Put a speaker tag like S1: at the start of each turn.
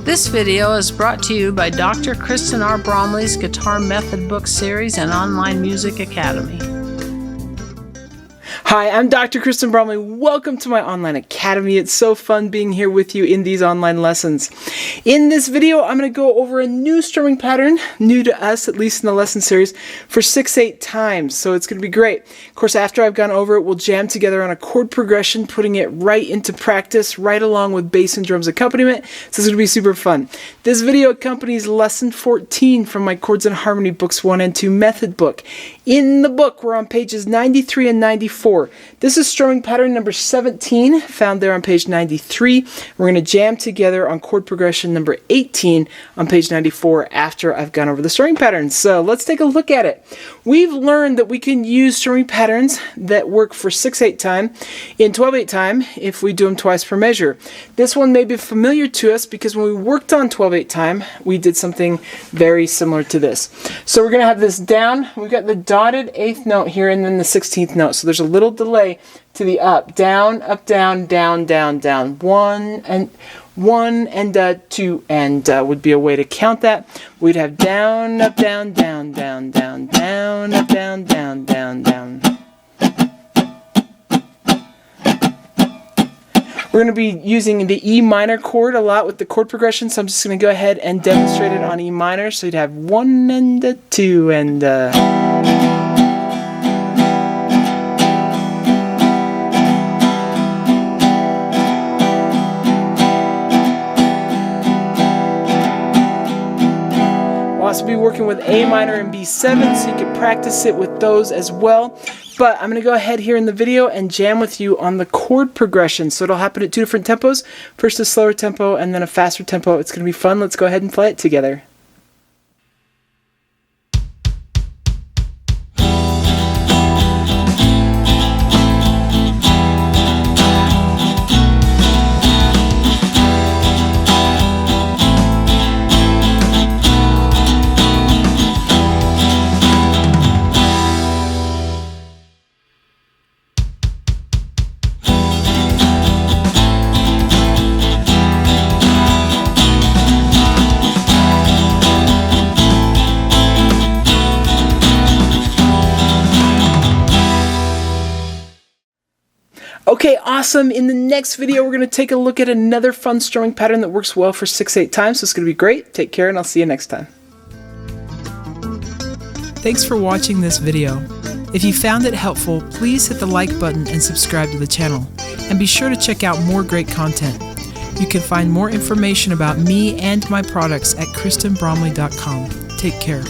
S1: This video is brought to you by Dr. Kristen R. Bromley's Guitar Method Book Series and Online Music Academy.
S2: Hi, I'm Dr. Kristen Bromley. Welcome to my online academy. It's so fun being here with you in these online lessons. In this video, I'm going to go over a new strumming pattern, new to us, at least in the lesson series, for 6/8 times. So it's going to be great. Of course, after I've gone over it, we'll jam together on a chord progression, putting it right into practice, right along with bass and drums accompaniment. So it's going to be super fun. This video accompanies lesson 14 from my Chords and Harmony Books 1 and 2 method book. In the book, we're on pages 93 and 94. This is strumming pattern number 17, found there on page 93. We're going to jam together on chord progression number 18 on page 94 after I've gone over the strumming patterns. So let's take a look at it. We've learned that we can use strumming patterns that work for 6/8 time in 12/8 time if we do them twice per measure. This one may be familiar to us because when we worked on 12/8 time, we did something very similar to this. So we're going to have this down. We've got the dotted 8th note here and then the 16th note. So there's a little delay to the up, down, down, down, down. One and 2 and would be a way to count that. We'd have down, up, down, down, down, down, down, up, down, down, down, down. We're going to be using the E minor chord a lot with the chord progression, so I'm just going to go ahead and demonstrate it on E minor. So you'd have 1 and a 2 and We'll also be working with A minor and B7, so you can practice it with those as well. But I'm going to go ahead here in the video and jam with you on the chord progression. So it'll happen at 2 different tempos. First a slower tempo and then a faster tempo. It's going to be fun. Let's go ahead and play it together. Okay, awesome. In the next video, we're going to take a look at another fun strumming pattern that works well for 6/8 times. So it's going to be great. Take care, and I'll see you next time.
S3: Thanks for watching this video. If you found it helpful, please hit the like button and subscribe to the channel. And be sure to check out more great content. You can find more information about me and my products at kristenbromley.com. Take care.